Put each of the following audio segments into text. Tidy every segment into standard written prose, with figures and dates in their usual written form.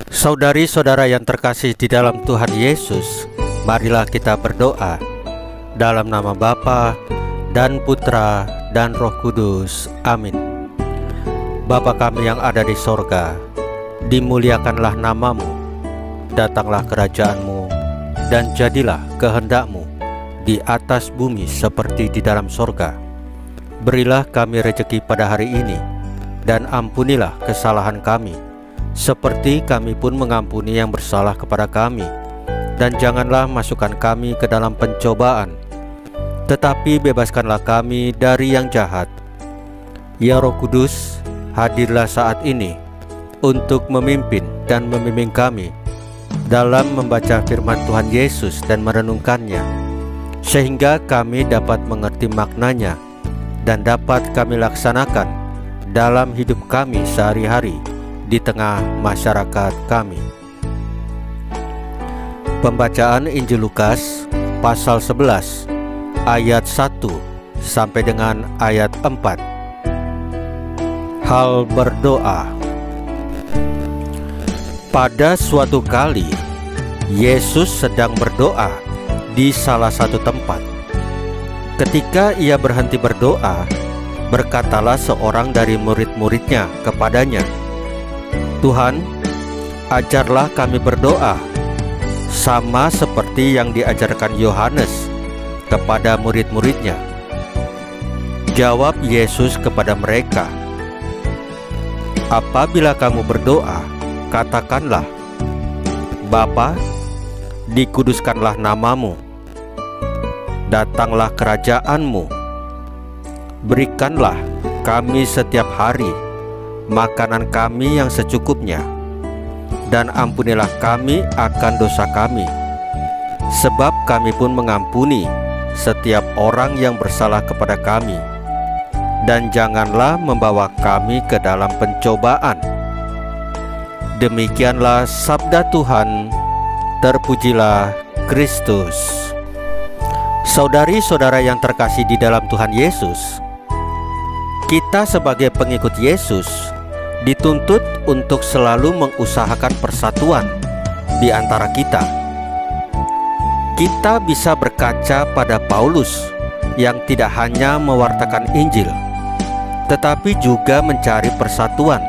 Saudari-saudara yang terkasih di dalam Tuhan Yesus, marilah kita berdoa dalam nama Bapa dan Putra dan Roh Kudus. Amin. Bapa kami yang ada di sorga, dimuliakanlah namamu, datanglah kerajaan-Mu, dan jadilah kehendak-Mu di atas bumi seperti di dalam sorga. Berilah kami rejeki pada hari ini, dan ampunilah kesalahan kami, seperti kami pun mengampuni yang bersalah kepada kami. Dan janganlah masukkan kami ke dalam pencobaan, tetapi bebaskanlah kami dari yang jahat. Ya Roh Kudus, hadirlah saat ini untuk memimpin dan membimbing kami dalam membaca firman Tuhan Yesus dan merenungkannya, sehingga kami dapat mengerti maknanya dan dapat kami laksanakan dalam hidup kami sehari-hari di tengah masyarakat kami. Pembacaan Injil Lukas pasal 11 ayat 1 sampai dengan ayat 4. Hal berdoa. Pada suatu kali Yesus sedang berdoa di salah satu tempat. Ketika ia berhenti berdoa, berkatalah seorang dari murid-muridnya kepadanya, "Tuhan, ajarlah kami berdoa, sama seperti yang diajarkan Yohanes kepada murid-muridnya." Jawab Yesus kepada mereka, "Apabila kamu berdoa, katakanlah, Bapa, dikuduskanlah namamu, datanglah kerajaan-Mu, berikanlah kami setiap hari makanan kami yang secukupnya, dan ampunilah kami akan dosa kami, sebab kami pun mengampuni setiap orang yang bersalah kepada kami. Dan janganlah membawa kami ke dalam pencobaan." Demikianlah sabda Tuhan. Terpujilah Kristus. Saudari-saudara yang terkasih di dalam Tuhan Yesus, kita sebagai pengikut Yesus dituntut untuk selalu mengusahakan persatuan di antara kita. Kita bisa berkaca pada Paulus yang tidak hanya mewartakan Injil, tetapi juga mencari persatuan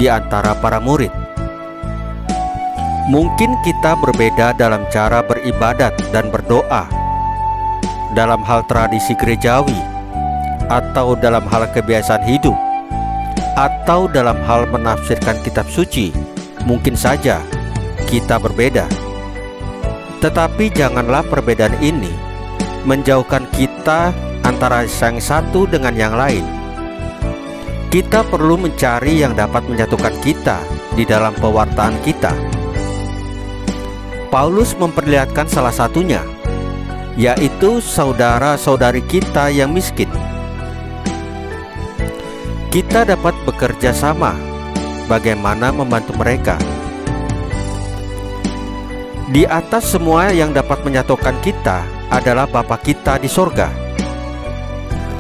di antara para murid. Mungkin kita berbeda dalam cara beribadat dan berdoa, dalam hal tradisi gerejawi, atau dalam hal kebiasaan hidup, atau dalam hal menafsirkan kitab suci. Mungkin saja kita berbeda, tetapi janganlah perbedaan ini menjauhkan kita antara yang satu dengan yang lain. Kita perlu mencari yang dapat menyatukan kita di dalam pewartaan kita. Paulus memperlihatkan salah satunya, yaitu saudara-saudari kita yang miskin. Kita dapat bekerja sama bagaimana membantu mereka. Di atas semua yang dapat menyatukan kita adalah Bapa kita di sorga.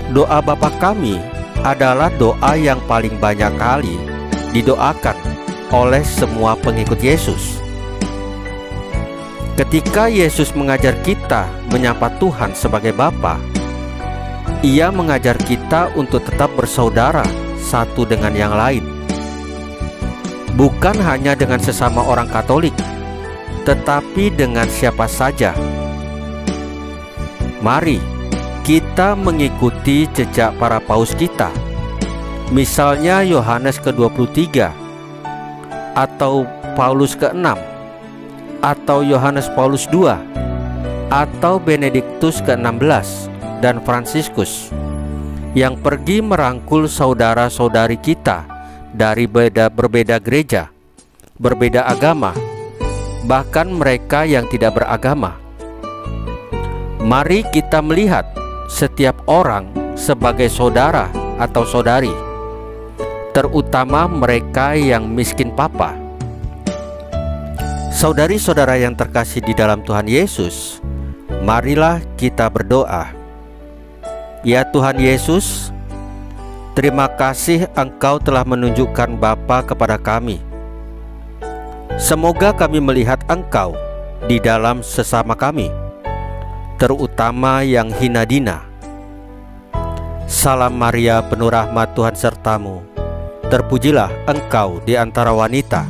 Doa Bapa kami adalah doa yang paling banyak kali didoakan oleh semua pengikut Yesus. Ketika Yesus mengajar kita menyapa Tuhan sebagai Bapa, Ia mengajar kita untuk tetap bersaudara satu dengan yang lain. Bukan hanya dengan sesama orang Katolik, tetapi dengan siapa saja. Mari kita mengikuti jejak para paus kita, misalnya Yohanes ke-23, atau Paulus ke-6, atau Yohanes Paulus II, atau Benediktus ke-16 dan Fransiskus, yang pergi merangkul saudara-saudari kita dari berbeda gereja, berbeda agama, bahkan mereka yang tidak beragama. Mari kita melihat setiap orang sebagai saudara atau saudari, terutama mereka yang miskin papa. Saudari-saudara yang terkasih di dalam Tuhan Yesus, marilah kita berdoa. Ya Tuhan Yesus, terima kasih Engkau telah menunjukkan Bapa kepada kami. Semoga kami melihat Engkau di dalam sesama kami, terutama yang hina dina. Salam Maria, penuh rahmat, Tuhan sertamu. Terpujilah Engkau di antara wanita,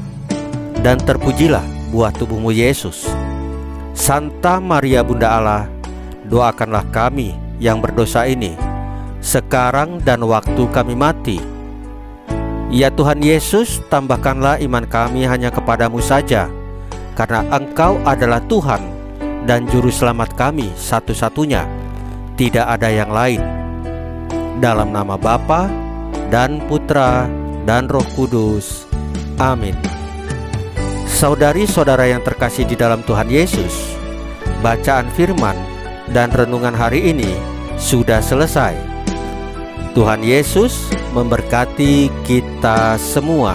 dan terpujilah buah tubuhmu Yesus. Santa Maria Bunda Allah, doakanlah kami yang berdosa ini, sekarang dan waktu kami mati. Ya Tuhan Yesus, tambahkanlah iman kami hanya kepadamu saja, karena Engkau adalah Tuhan dan Juru Selamat kami satu-satunya, tidak ada yang lain. Dalam nama Bapa dan Putra dan Roh Kudus. Amin. Saudari-saudara yang terkasih di dalam Tuhan Yesus, bacaan firman dan renungan hari ini sudah selesai. Tuhan Yesus memberkati kita semua.